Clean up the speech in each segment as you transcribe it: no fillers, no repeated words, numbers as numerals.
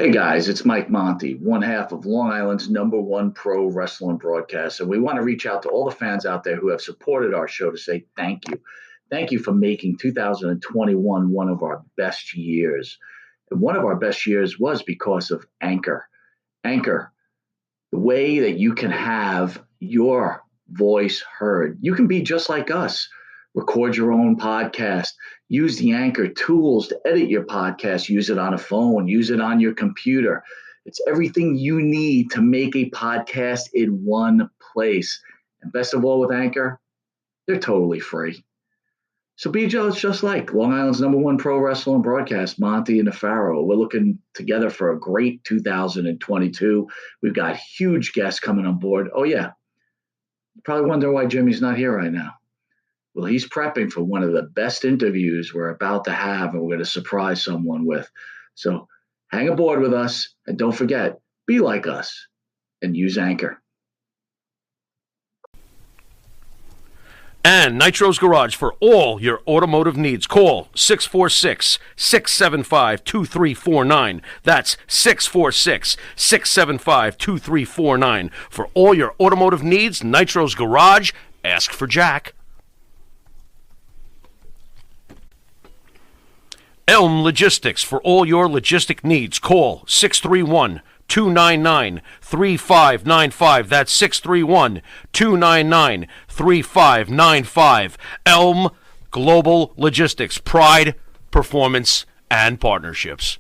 Hey guys, it's Mike Monty, one half of Long Island's #1 pro wrestling broadcast. And we want to reach out to all the fans out there who have supported our show to say thank you. Thank you for making 2021 one of our best years. And one of our best years was because of Anchor. Anchor, the way that you can have your voice heard. You can be just like us. Record your own podcast. Use the Anchor tools to edit your podcast. Use it on a phone. Use it on your computer. It's everything you need to make a podcast in one place. And best of all with Anchor, they're totally free. So be just like Long Island's #1 pro wrestling broadcast, Monty and the Pharaoh. We're looking together for a great 2022. We've got huge guests coming on board. Oh, yeah. You probably wonder why Jimmy's not here right now. Well, he's prepping for one of the best interviews we're about to have, and we're going to surprise someone with. So hang aboard with us, and don't forget, be like us and use Anchor. And Nitro's Garage for all your automotive needs. Call 646-675-2349. That's 646-675-2349. For all your automotive needs, Nitro's Garage. Ask for Jack. Elm Logistics for all your logistic needs. Call 631-299-3595. That's 631-299-3595. Elm Global Logistics. Pride, performance, and partnerships.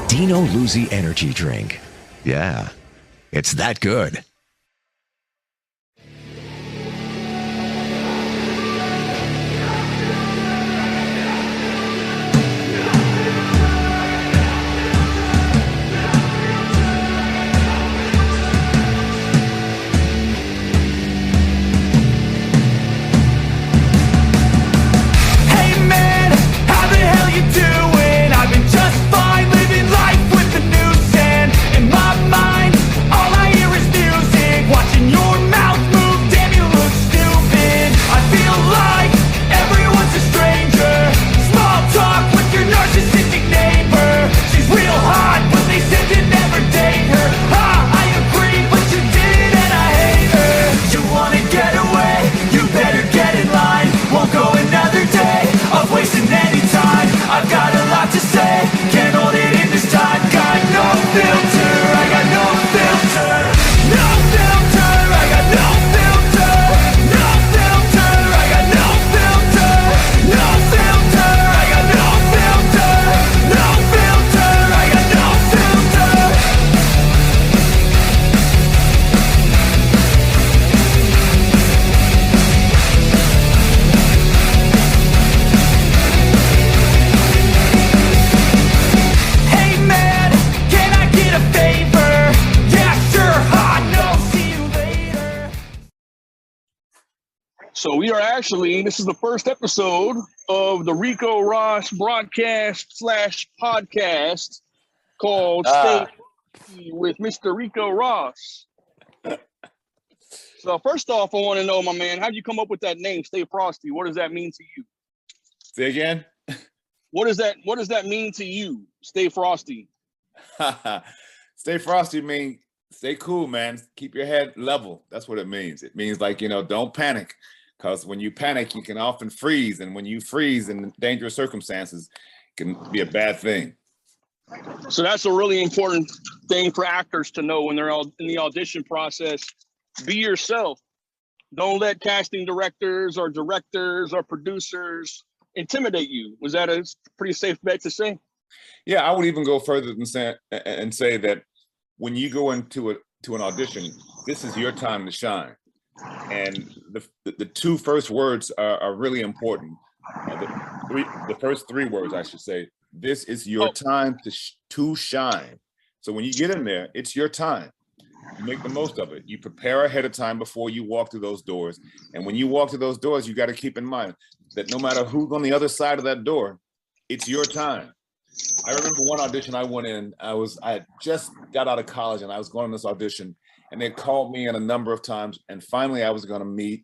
Dino Luzzi Energy Drink. Yeah, it's that good. So we are this is the first episode of the Ricco Ross broadcast / podcast called Stay with Mr. Ricco Ross. So first off, I want to know, my man, how did you come up with that name, Stay Frosty? What does that mean to you? Say again? What does that mean to you, Stay Frosty? Stay Frosty means stay cool, man. Keep your head level. That's what it means. It means like, don't panic. Because when you panic, you can often freeze. And when you freeze in dangerous circumstances, it can be a bad thing. So that's a really important thing for actors to know when they're in the audition process. Be yourself. Don't let casting directors or producers intimidate you. Was that a pretty safe bet to say? Yeah, I would even go further than say that when you go into an audition, this is your time to shine. And the two first words are really important. The first three words, I should say. This is your time to shine. So when you get in there, it's your time. You make the most of it. You prepare ahead of time before you walk through those doors. And when you walk through those doors, you got to keep in mind that no matter who's on the other side of that door, it's your time. I remember one audition I went in. I had just got out of college and I was going on this audition, and they called me in a number of times. And finally, I was going to meet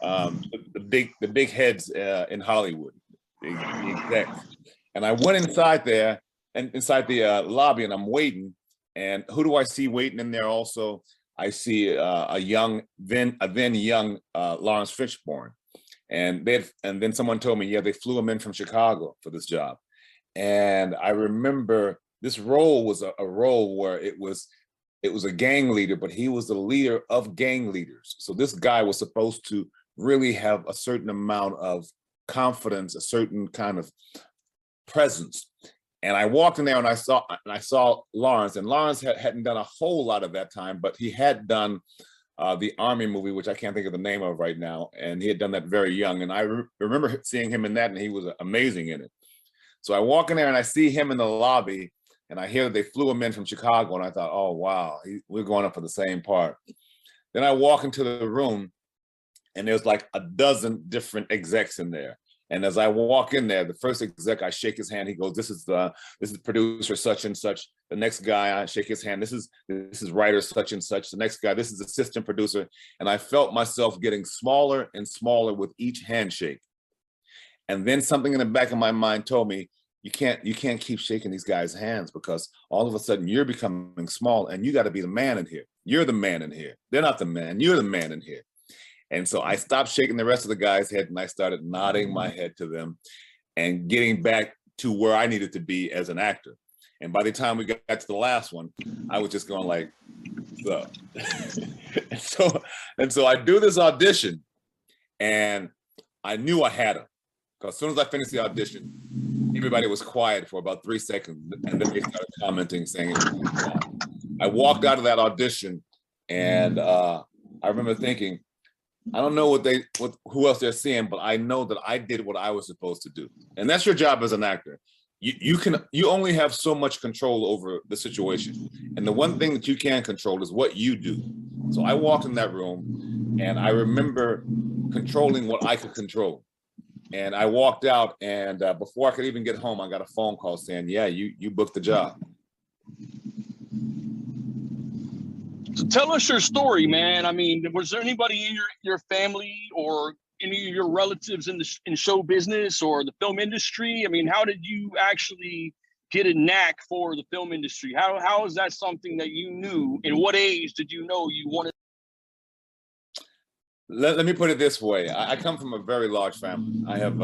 the big heads in Hollywood, the execs. And I went inside there and inside the lobby, and I'm waiting. And who do I see waiting in there also? I see a then young Lawrence Fishburne. And then someone told me, yeah, they flew him in from Chicago for this job. And I remember this role was a role where it was a gang leader, but he was the leader of gang leaders. So this guy was supposed to really have a certain amount of confidence, a certain kind of presence. And I walked in there and I saw Lawrence, and Lawrence hadn't done a whole lot of that time, but he had done the Army movie, which I can't think of the name of right now. And he had done that very young. And I remember seeing him in that, and he was amazing in it. So I walk in there and I see him in the lobby, and I hear that they flew him in from Chicago. And I thought, oh, wow, we're going up for the same part. Then I walk into the room, and there's like a dozen different execs in there. And as I walk in there, the first exec, I shake his hand. He goes, this is producer such and such. The next guy, I shake his hand. This is writer such and such. The next guy, this is assistant producer. And I felt myself getting smaller and smaller with each handshake. And then something in the back of my mind told me, you can't keep shaking these guys' hands, because all of a sudden you're becoming small, and you got to be the man in here. You're the man in here. They're not the man. You're the man in here. And so I stopped shaking the rest of the guys' head, and I started nodding my head to them and getting back to where I needed to be as an actor. And by the time we got to the last one, I was just going like, so. and so I do this audition, and I knew I had him. Because as soon as I finished the audition, everybody was quiet for about 3 seconds, and then they started commenting, saying, I walked out of that audition, and I remember thinking, I don't know who else they're seeing, but I know that I did what I was supposed to do. And that's your job as an actor. You only have so much control over the situation. And the one thing that you can control is what you do. So I walked in that room, and I remember controlling what I could control. And I walked out, and before I could even get home, I got a phone call saying, yeah, you booked the job. So tell us your story, man. I mean, was there anybody in your family or any of your relatives in show business or the film industry? I mean, how did you actually get a knack for the film industry? How is that something that you knew? In what age did you know you wanted? Let me put it this way. I come from a very large family. I have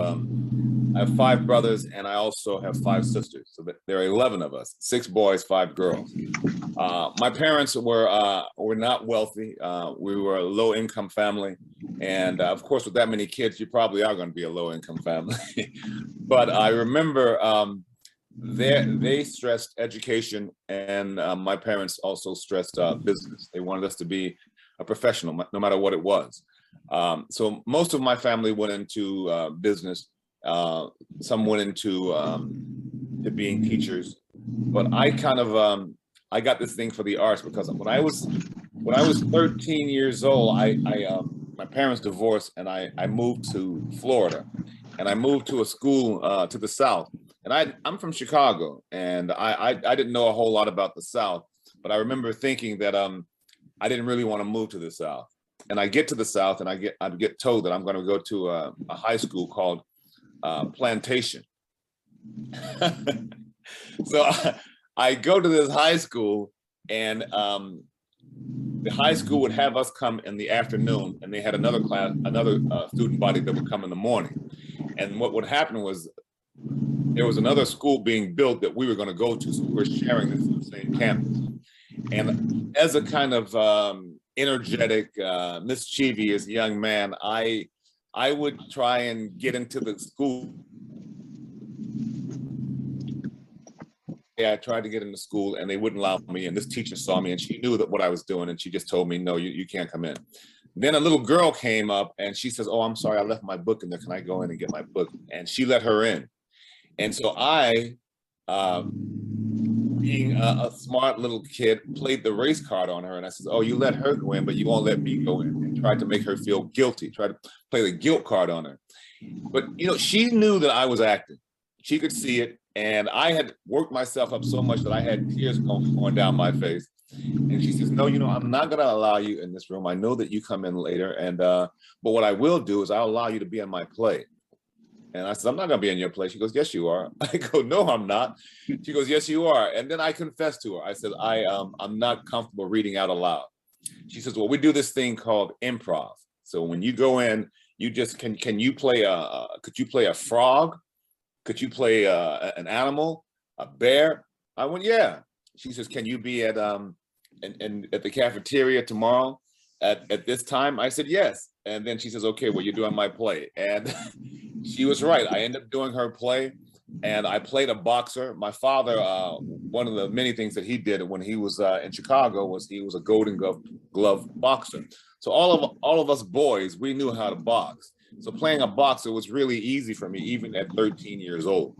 5 brothers, and I also have 5 sisters. So there are 11 of us, 6 boys, 5 girls. My parents were not wealthy. We were a low-income family. And of course, with that many kids, you probably are going to be a low-income family. But I remember they stressed education, and my parents also stressed business. They wanted us to be a professional, no matter what it was. So most of my family went into business. Some went into to being teachers, but I kind of I got this thing for the arts, because when I was 13 years old, my parents divorced, and I moved to Florida, and I moved to a school to the South. And I'm from Chicago, and I didn't know a whole lot about the South, but I remember thinking that I didn't really want to move to the South. And I get to the South, and I get told that I'm going to go to a high school called Plantation. So I go to this high school, and the high school would have us come in the afternoon, and they had another class, another student body that would come in the morning. And what would happen was there was another school being built that we were going to go to, so we were sharing this in the same campus. And as a kind of energetic, mischievous young man, I would try and get into the school. I tried to get into school and they wouldn't allow me. And this teacher saw me and she knew that what I was doing. And she just told me, no, you can't come in. Then a little girl came up and she says, oh, I'm sorry, I left my book in there. Can I go in and get my book? And she let her in. And so I, being a smart little kid, played the race card on her. And I said, oh, you let her go in, but you won't let me go in. And tried to make her feel guilty, tried to play the guilt card on her. But, you know, she knew that I was acting. She could see it. And I had worked myself up so much that I had tears going down my face. And she says, no, you know, I'm not going to allow you in this room. I know that you come in later. And but what I will do is I'll allow you to be in my play. And I said, I'm not going to be in your play. She goes, yes, you are. I go, no, I'm not. She goes, yes, you are. And then I confessed to her. I said, I'm not comfortable reading out aloud. She says, well, we do this thing called improv. So when you go in, you just could you play a frog? Could you play an animal, a bear? I went, yeah. She says, can you be at the cafeteria tomorrow at this time? I said, yes. And then she says, okay, well, you're doing my play. And she was right. I ended up doing her play and I played a boxer. My father, one of the many things that he did when he was in Chicago was he was a Golden Glove boxer. So all of us boys, we knew how to box. So playing a boxer was really easy for me, even at 13 years old.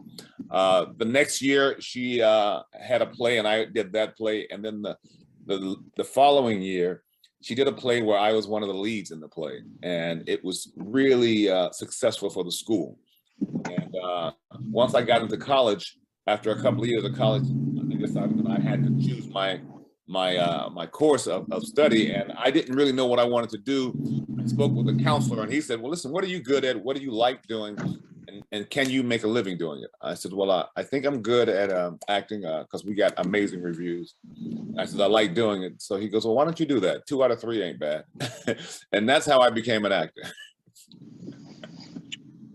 The next year, she had a play, and I did that play. And then the following year, she did a play where I was one of the leads in the play, and it was really successful for the school. And once I got into college, after a couple of years of college, I decided that I had to choose my course of study, and I didn't really know what I wanted to do. I spoke with a counselor and he said, well, listen, what are you good at? What do you like doing? And can you make a living doing it? I said, well, I think I'm good at acting because we got amazing reviews. I said, I like doing it. So he goes, well, why don't you do that? 2 out of 3 ain't bad. And that's how I became an actor.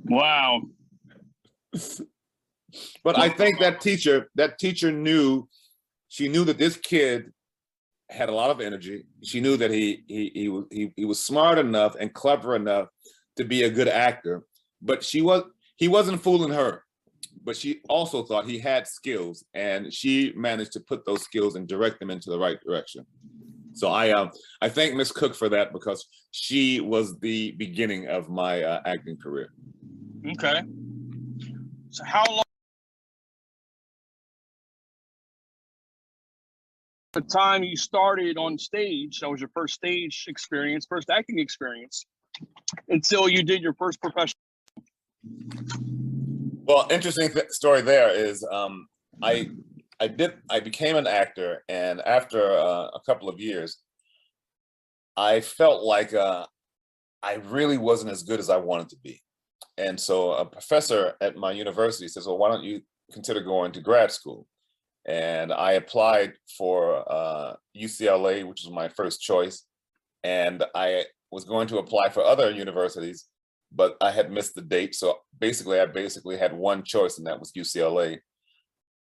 Wow. But I think that teacher knew, she knew that this kid had a lot of energy. She knew that he was smart enough and clever enough to be a good actor, but he wasn't fooling her. But she also thought he had skills, and she managed to put those skills and direct them into the right direction. So I thank Miss Cook for that, because she was the beginning of my acting career. Okay. So how long? The time you started on stage, that was your first stage experience, first acting experience, until you did your first professional. Well, interesting story there is I became an actor, and after a couple of years, I felt like I really wasn't as good as I wanted to be. And so a professor at my university says, well, why don't you consider going to grad school? And I applied for UCLA, which was my first choice. And I was going to apply for other universities, but I had missed the date. So basically, I had one choice, and that was UCLA.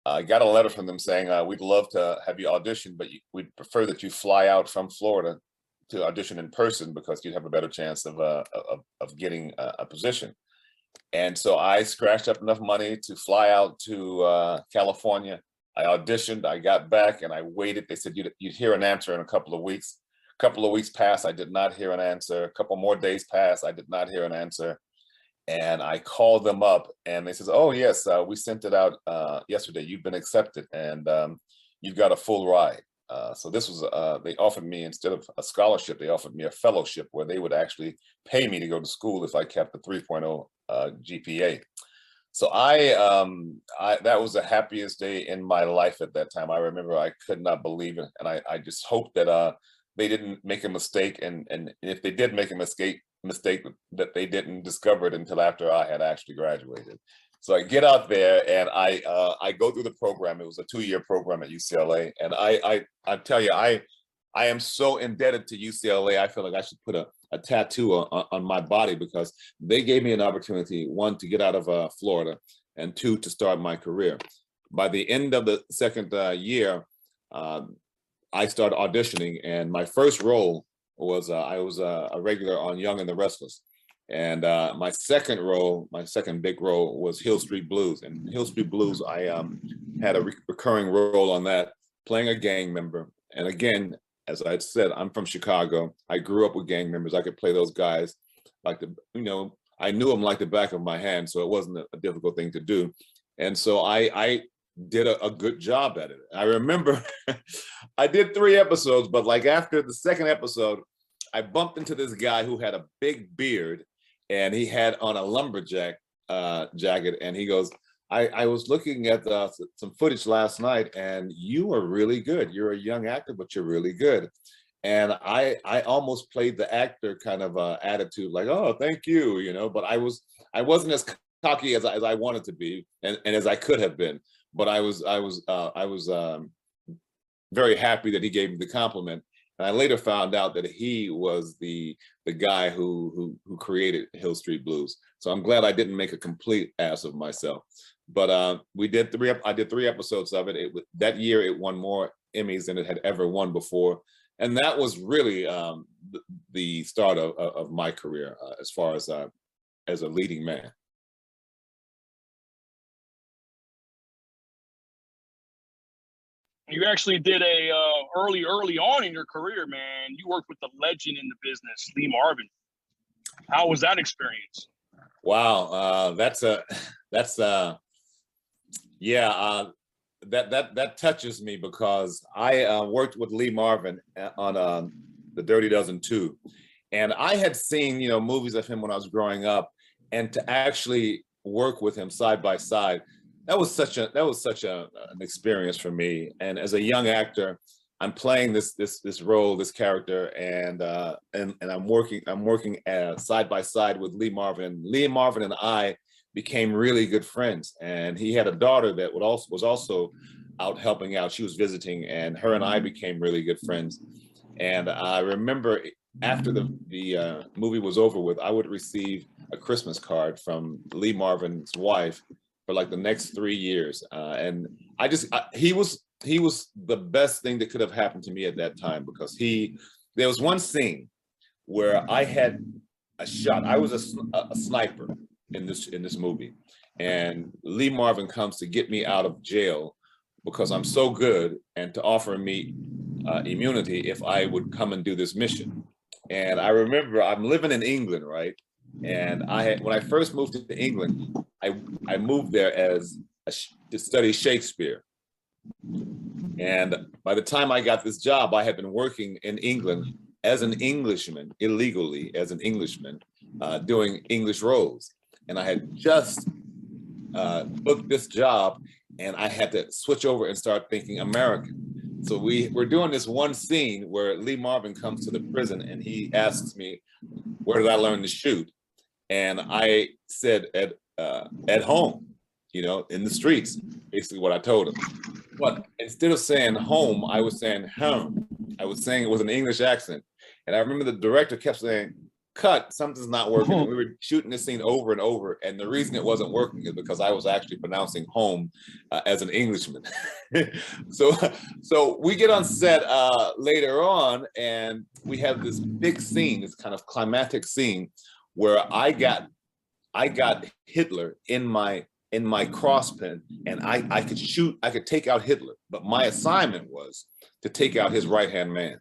I got a letter from them saying, we'd love to have you audition, but we'd prefer that you fly out from Florida to audition in person, because you'd have a better chance of getting a position. And so I scratched up enough money to fly out to California. I auditioned, I got back, and I waited. They said you'd hear an answer in a couple of weeks. A couple of weeks passed, I did not hear an answer. A couple more days passed, I did not hear an answer. And I called them up, and they says, oh yes, we sent it out yesterday. You've been accepted, and you've got a full ride. So this was, they offered me, instead of a scholarship, they offered me a fellowship where they would actually pay me to go to school if I kept a 3.0 GPA. So that was the happiest day in my life at that time. I remember I could not believe it. And I just hoped that they didn't make a mistake. And if they did make a mistake, that they didn't discover it until after I had actually graduated. So I get out there and I go through the program. It was a 2-year program at UCLA. And I tell you, I am so indebted to UCLA. I feel like I should put a tattoo on my body, because they gave me an opportunity, one, to get out of Florida, and 2 to start my career. By the end of the second year, I started auditioning, and my first role was I was a regular on Young and the Restless. And my second big role was Hill Street Blues. And Hill Street Blues, I had a recurring role on that, playing a gang member. And again, as I said, I'm from Chicago. I grew up with gang members. I could play those guys like I knew them like the back of my hand, so it wasn't a difficult thing to do. And so I did a good job at it. I remember I did 3 episodes, but like after the second episode, I bumped into this guy who had a big beard, and he had on a lumberjack jacket, and he goes, I was looking at some footage last night, and you are really good. You're a young actor, but you're really good. And I almost played the actor kind of attitude, like, oh, thank you, but I wasn't as cocky as I wanted to be, and as I could have been. But I was very happy that he gave me the compliment. And I later found out that he was the guy who created Hill Street Blues. So I'm glad I didn't make a complete ass of myself. But I did 3 episodes of it. That year it won more Emmys than it had ever won before. And that was really the start of my career as far as a leading man. You actually did a early on in your career, man. You worked with the legend in the business, Lee Marvin. How was that experience? Wow, that touches me, because I worked with Lee Marvin on The Dirty Dozen 2, and I had seen movies of him when I was growing up, and to actually work with him side by side, that was such an experience for me. And as a young actor, I'm playing this role, this character, and I'm working side by side with Lee Marvin. And Lee Marvin and I became really good friends. And he had a daughter that was also out helping out. She was visiting, and her and I became really good friends. And I remember after the movie was over with, I would receive a Christmas card from Lee Marvin's wife for like the next 3 years. And he was the best thing that could have happened to me at that time, because there was one scene where I had a shot. I was a sniper in this movie, and Lee Marvin comes to get me out of jail because I'm so good, and to offer me immunity if I would come and do this mission. And I remember I'm living in England, right? And when I first moved to England, I moved there to study Shakespeare. And by the time I got this job, I had been working in England as an Englishman, illegally as an Englishman, doing English roles. And I had just booked this job, and I had to switch over and start thinking American. So we're doing this one scene where Lee Marvin comes to the prison, and he asks me, where did I learn to shoot? And I said at home, in the streets, basically what I told him. But instead of saying home, I was saying home. I was saying it with an English accent. And I remember the director kept saying, cut, something's not working. And we were shooting this scene over and over. And the reason it wasn't working is because I was actually pronouncing home as an Englishman. So we get on set later on, and we have this big scene, this kind of climactic scene, where I got Hitler in my crosspin, and I could take out Hitler, but my assignment was to take out his right-hand man.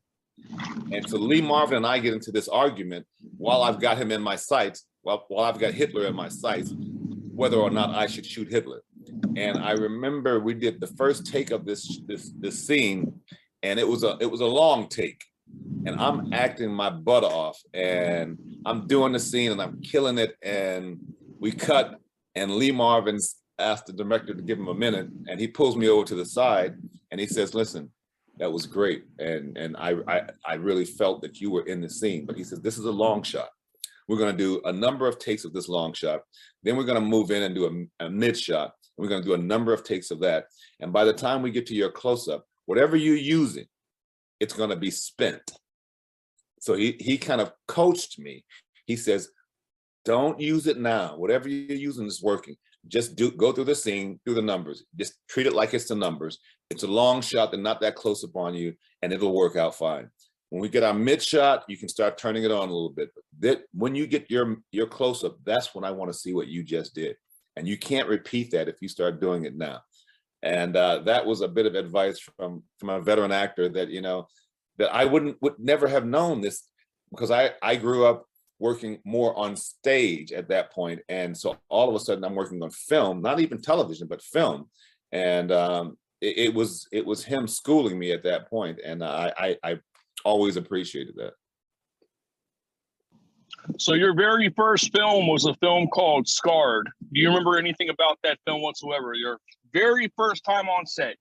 And so Lee Marvin and I get into this argument while I've got him in my sights, while I've got Hitler in my sights, whether or not I should shoot Hitler. And I remember we did the first take of this scene, and it was a long take. And I'm acting my butt off, and I'm doing the scene, and I'm killing it. And we cut, and Lee Marvin's asked the director to give him a minute, and he pulls me over to the side, and he says, listen, that was great. And I really felt that you were in the scene. But he says, this is a long shot. We're going to do a number of takes of this long shot. Then we're going to move in and do a mid shot. We're going to do a number of takes of that. And by the time we get to your close-up, whatever you're using, it's going to be spent. So he kind of coached me. He says, don't use it now. Whatever you're using is working. just go through the scene, through the numbers. Just treat it like it's the numbers. It's a long shot. They're not that close upon you, and it'll work out fine. When we get our mid shot, you can start turning it on a little bit. But when you get your close up, that's when I want to see what you just did. And you can't repeat that if you start doing it now. And that was a bit of advice from a veteran actor that, you know, that I would never have known this, because I grew up working more on stage at that point. And so all of a sudden I'm working on film, not even television, but film. And it was him schooling me at that point. And I always appreciated that. So your very first film was a film called Scarred. Do you remember anything about that film whatsoever? Your very first time on set?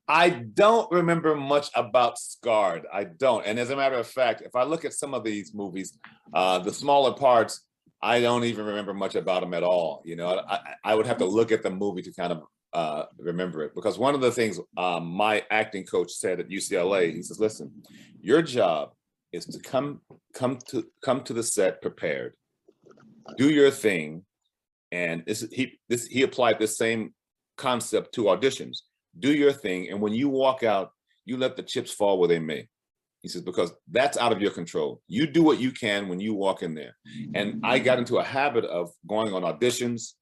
I don't remember much about Scarred. I don't. And as a matter of fact, if I look at some of these movies, the smaller parts, I don't even remember much about them at all. You know, I would have to look at the movie to kind of remember it. Because one of the things my acting coach said at UCLA, he says, listen, your job is to come to the set prepared, do your thing. And he applied this same concept to auditions. Do your thing, and when you walk out, you let the chips fall where they may. He says, because that's out of your control. You do what you can when you walk in there. And I got into a habit of going on auditions,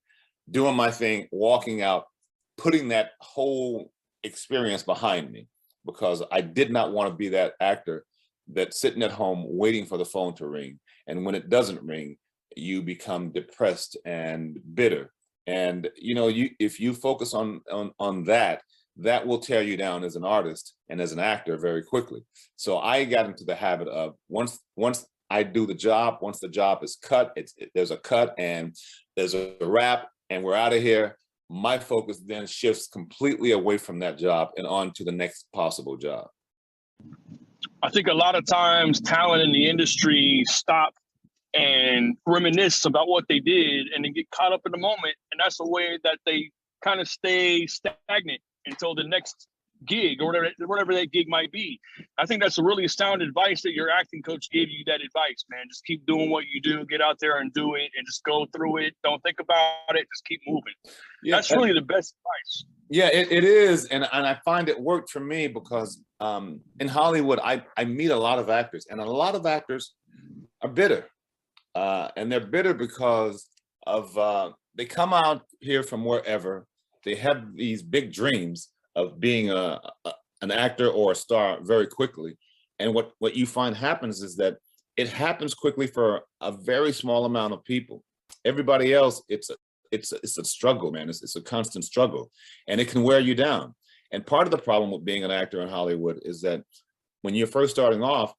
doing my thing, walking out, putting that whole experience behind me, because I did not want to be that actor that's sitting at home waiting for the phone to ring. And when it doesn't ring, you become depressed and bitter. And, you know, if you focus on that will tear you down as an artist and as an actor very quickly. So I got into the habit of once I do the job, once the job is cut, there's a cut and there's a wrap and we're out of here. My focus then shifts completely away from that job and on to the next possible job. I think a lot of times talent in the industry stop and reminisce about what they did and then get caught up in the moment. And that's a way that they kind of stay stagnant until the next gig or whatever that gig might be. I think that's a really sound advice that your acting coach gave you, that advice, man. Just keep doing what you do, get out there and do it, and just go through it. Don't think about it, just keep moving. Yeah, that's really the best advice. Yeah, it is. And I find it worked for me because in Hollywood, I meet a lot of actors, and a lot of actors are bitter. And they're bitter because of they come out here from wherever. They have these big dreams of being an actor or a star very quickly. And what you find happens is that it happens quickly for a very small amount of people. Everybody else, it's a struggle, man. It's a constant struggle, and it can wear you down. And part of the problem with being an actor in Hollywood is that when you're first starting off,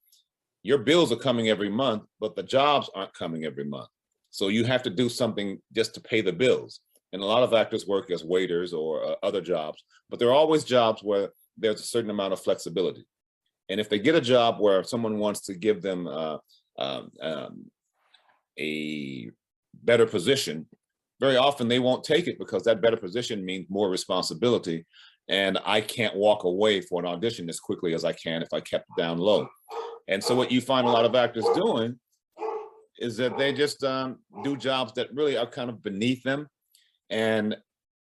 your bills are coming every month, but the jobs aren't coming every month. So you have to do something just to pay the bills. And a lot of actors work as waiters or other jobs, but there are always jobs where there's a certain amount of flexibility. And if they get a job where someone wants to give them a better position, very often they won't take it because that better position means more responsibility. And I can't walk away for an audition as quickly as I can if I kept it down low. And so what you find a lot of actors doing is that they just do jobs that really are kind of beneath them. And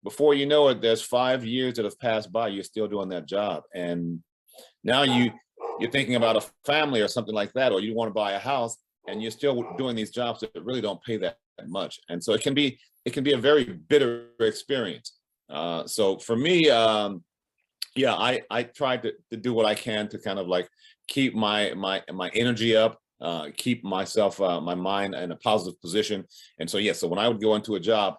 before you know it, there's 5 years that have passed by, you're still doing that job. And now you're thinking about a family or something like that, or you want to buy a house, and you're still doing these jobs that really don't pay that much. And so it can be a very bitter experience. So for me, yeah, I tried to do what I can to kind of like keep my energy up, keep myself, my mind in a positive position. And so, yeah, so when I would go into a job,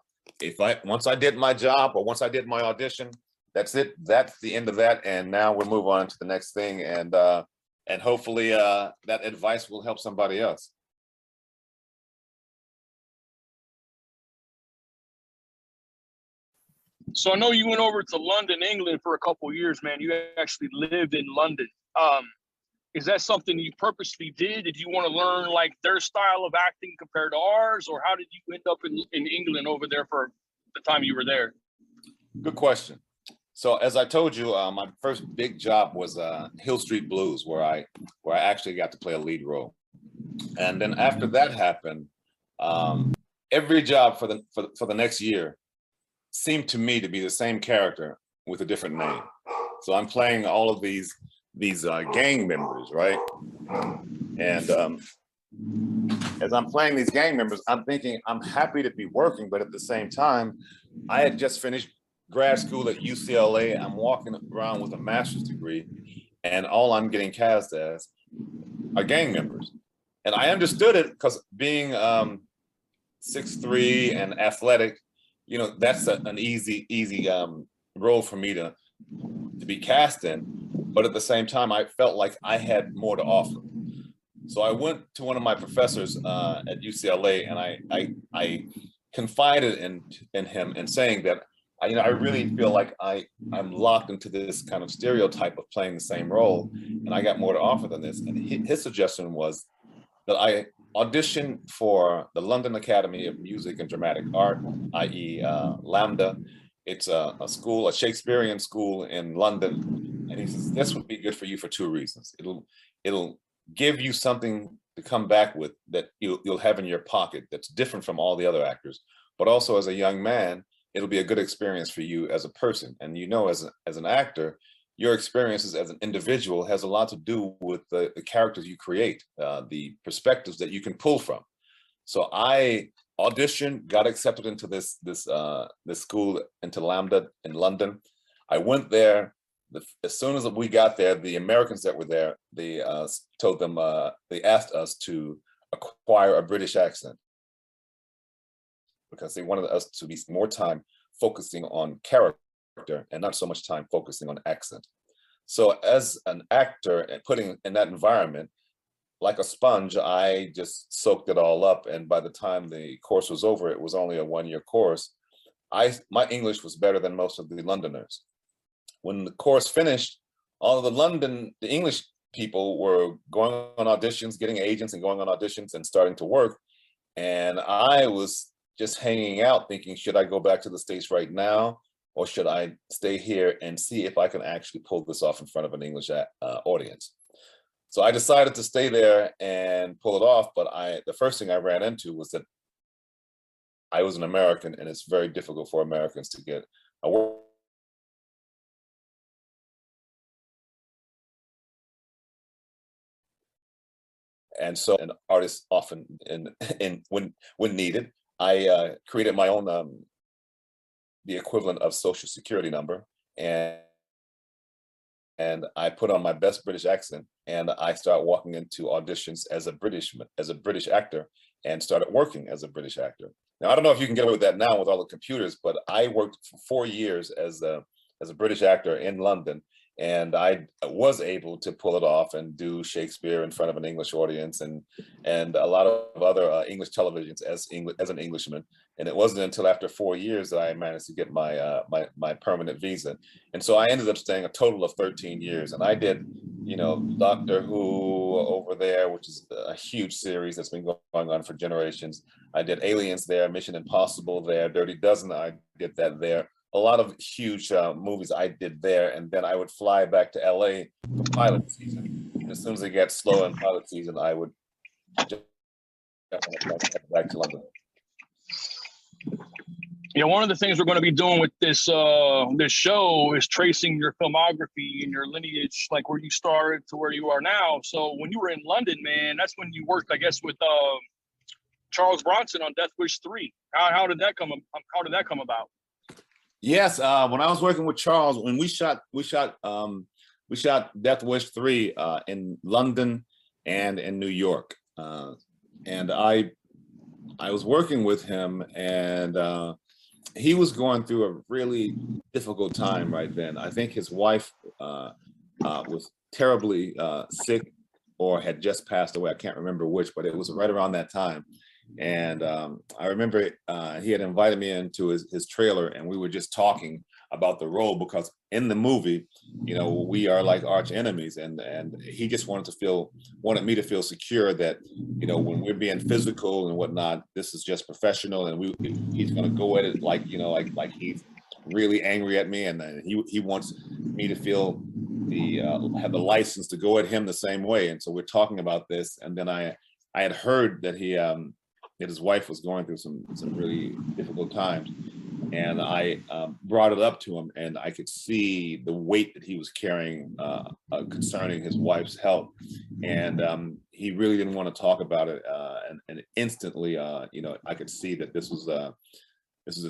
once I did my job or once I did my audition, that's it. That's the end of that. And now we'll move on to the next thing. And hopefully that advice will help somebody else. So I know you went over to London, England for a couple of years, man. You actually lived in London. Is that something you purposely did? Did you want to learn like their style of acting compared to ours? Or how did you end up in England over there for the time you were there? Good question. So as I told you, my first big job was Hill Street Blues, where I actually got to play a lead role. And then after that happened, every job for the next year, seem to me to be the same character with a different name. So I'm playing all of these gang members, right? And as I'm playing these gang members, I'm thinking I'm happy to be working, but at the same time, I had just finished grad school at UCLA. I'm walking around with a master's degree, and all I'm getting cast as are gang members. And I understood it because being 6'3" and athletic, you know, that's an easy role for me to be cast in. But at the same time, I felt like I had more to offer. So I went to one of my professors at UCLA, and I confided in him and saying that I really feel like I'm locked into this kind of stereotype of playing the same role, and I got more to offer than this. And his suggestion was that I audition for the London Academy of Music and Dramatic Art, i.e. LAMDA. It's a school, a Shakespearean school in London. And he says, this would be good for you for two reasons. It'll give you something to come back with that you'll have in your pocket that's different from all the other actors. But also as a young man, it'll be a good experience for you as a person. And you know, as an actor, your experiences as an individual has a lot to do with the characters you create, the perspectives that you can pull from. So I auditioned, got accepted into this school, into LAMDA in London. I went there. As soon as we got there, the Americans that were there, they told them, they asked us to acquire a British accent because they wanted us to be more time focusing on character and not so much time focusing on accent. So as an actor and putting in that environment, like a sponge, I just soaked it all up. And by the time the course was over, it was only a one-year course. My English was better than most of the Londoners. When the course finished, all of the English people were going on auditions, getting agents and going on auditions and starting to work. And I was just hanging out thinking, should I go back to the States right now? Or should I stay here and see if I can actually pull this off in front of an English audience? So I decided to stay there and pull it off. But the first thing I ran into was that I was an American, and it's very difficult for Americans to get a work. And so an artist often, when needed, I created my own, the equivalent of Social Security number. And I put on my best British accent, and I started walking into auditions as a British actor, and started working as a British actor. Now, I don't know if you can get away with that now with all the computers, but I worked for 4 years as a British actor in London. And I was able to pull it off and do Shakespeare in front of an English audience and a lot of other English televisions as an Englishman. And it wasn't until after 4 years that I managed to get my permanent visa. And so I ended up staying a total of 13 years. And I did, Doctor Who over there, which is a huge series that's been going on for generations. I did Aliens there, Mission Impossible there, Dirty Dozen, I did that there. A lot of huge movies I did there, and then I would fly back to LA for pilot season. And as soon as it got slow in pilot season, I would just back to London. One of the things we're going to be doing with this show is tracing your filmography and your lineage, like where you started to where you are now. So when you were in London, man, that's when you worked, I guess, with Charles Bronson on Death Wish 3. How did that come about? Yes, when I was working with Charles, when we shot Death Wish 3 in London and in New York, and I was working with him, and he was going through a really difficult time right then. I think his wife was terribly sick or had just passed away. I can't remember which, but it was right around that time. And I remember he had invited me into his trailer, and we were just talking about the role, because in the movie, we are like arch enemies, and he just wanted me to feel secure that, when we're being physical and whatnot, this is just professional, and he's going to go at it like he's really angry at me, and he wants me to feel have the license to go at him the same way. And so we're talking about this, and then I had heard that that his wife was going through some really difficult times. And I brought it up to him, and I could see the weight that he was carrying concerning his wife's health. And he really didn't want to talk about it. And instantly, I could see that this was a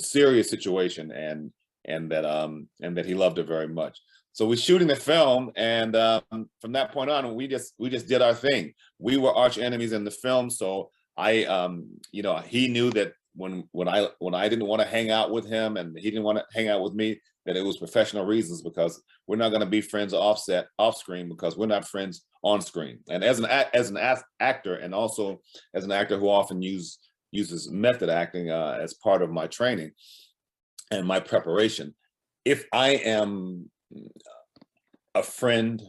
serious situation, and that he loved her very much. So we're shooting the film, and from that point on, we just did our thing. We were arch enemies in the film, so he knew that when I didn't want to hang out with him and he didn't want to hang out with me, that it was professional reasons, because we're not going to be friends off screen, because we're not friends on screen. And as an actor, and also as an actor who often uses method acting as part of my training and my preparation, if I am a friend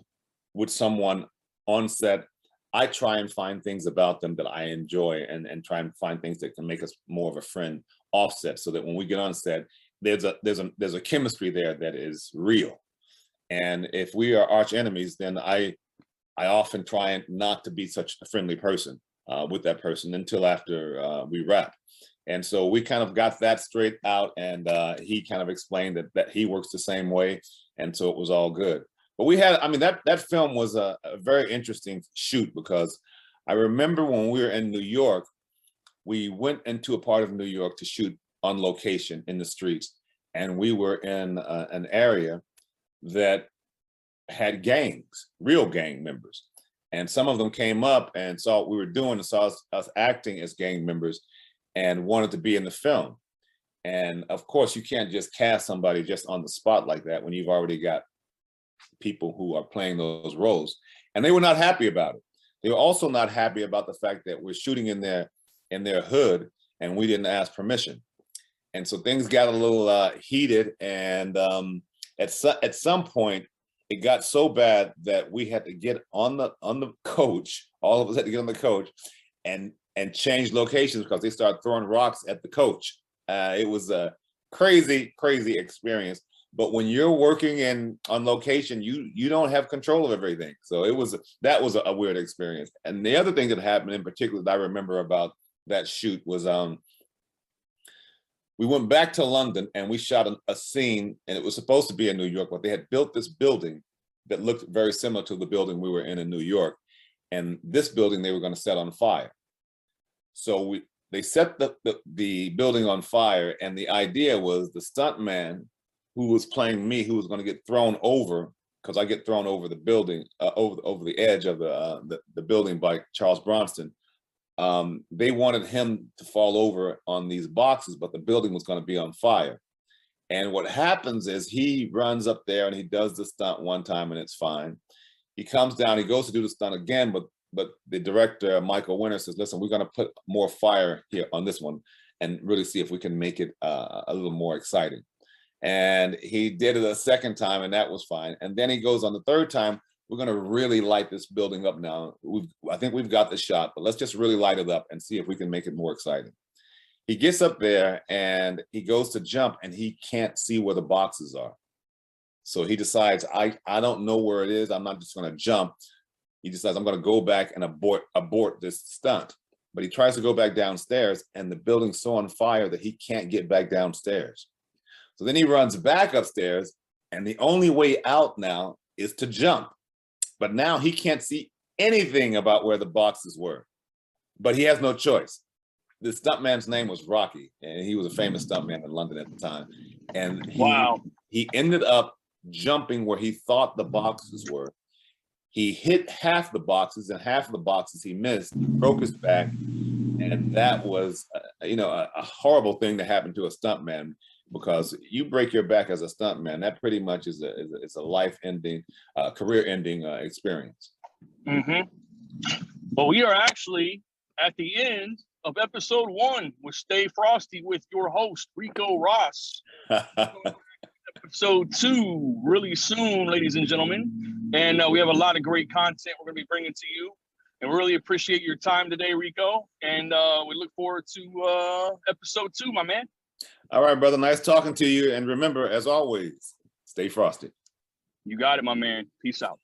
with someone on set, I try and find things about them that I enjoy, and try and find things that can make us more of a friend offset, so that when we get on set, there's a chemistry there that is real. And if we are arch enemies, then I often try not to be such a friendly person with that person until after we wrap. And so we kind of got that straight out, and he kind of explained that he works the same way, and so it was all good. But we had, that film was a very interesting shoot, because I remember when we were in New York, we went into a part of New York to shoot on location in the streets, and we were in an area that had gangs, real gang members. And some of them came up and saw what we were doing, and saw us acting as gang members, and wanted to be in the film. And of course, you can't just cast somebody just on the spot like that when you've already got people who are playing those roles. And they were not happy about it. They were also not happy about the fact that we're shooting in their hood, and we didn't ask permission. And so things got a little heated, and at some point it got so bad that we had to get on the coach. All of us had to get on the coach and change locations, because they started throwing rocks at the coach. It was a crazy experience. But when you're working on location, you don't have control of everything. So that was a weird experience. And the other thing that happened in particular that I remember about that shoot was we went back to London, and we shot a scene, and it was supposed to be in New York, but they had built this building that looked very similar to the building we were in New York. And this building they were going to set on fire. So they set the building on fire, and the idea was the stuntman who was playing me, who was going to get thrown over, because I get thrown over the building, over the edge of the building by Charles Bronson. They wanted him to fall over on these boxes, but the building was going to be on fire. And what happens is he runs up there and he does the stunt one time, and it's fine. He comes down, he goes to do the stunt again, but the director, Michael Winter, says, listen, we're going to put more fire here on this one and really see if we can make it a little more exciting. And he did it a second time, and that was fine. And then he goes on the third time, we're going to really light this building up now. I think we've got the shot, but let's just really light it up and see if we can make it more exciting. He gets up there and he goes to jump, and he can't see where the boxes are. So he decides, I don't know where it is. I'm not just going to jump. He decides, I'm going to go back and abort this stunt. But he tries to go back downstairs, and the building's so on fire that he can't get back downstairs. So then he runs back upstairs, and the only way out now is to jump. But now he can't see anything about where the boxes were, but he has no choice. The stuntman's name was Rocky, and he was a famous stuntman in London at the time. And he ended up jumping where he thought the boxes were. He hit half the boxes, and half of the boxes he missed. He broke his back, and that was, a horrible thing to happen to a stuntman, because you break your back as a stuntman, that pretty much is a life-ending, career-ending experience. Mm-hmm. Well, we are actually at the end of episode 1 with Stay Frosty with your host, Ricco Ross. Episode 2 really soon, ladies and gentlemen. And we have a lot of great content we're going to be bringing to you. And we really appreciate your time today, Ricco. And we look forward to episode 2, my man. All right, brother. Nice talking to you. And remember, as always, stay frosty. You got it, my man. Peace out.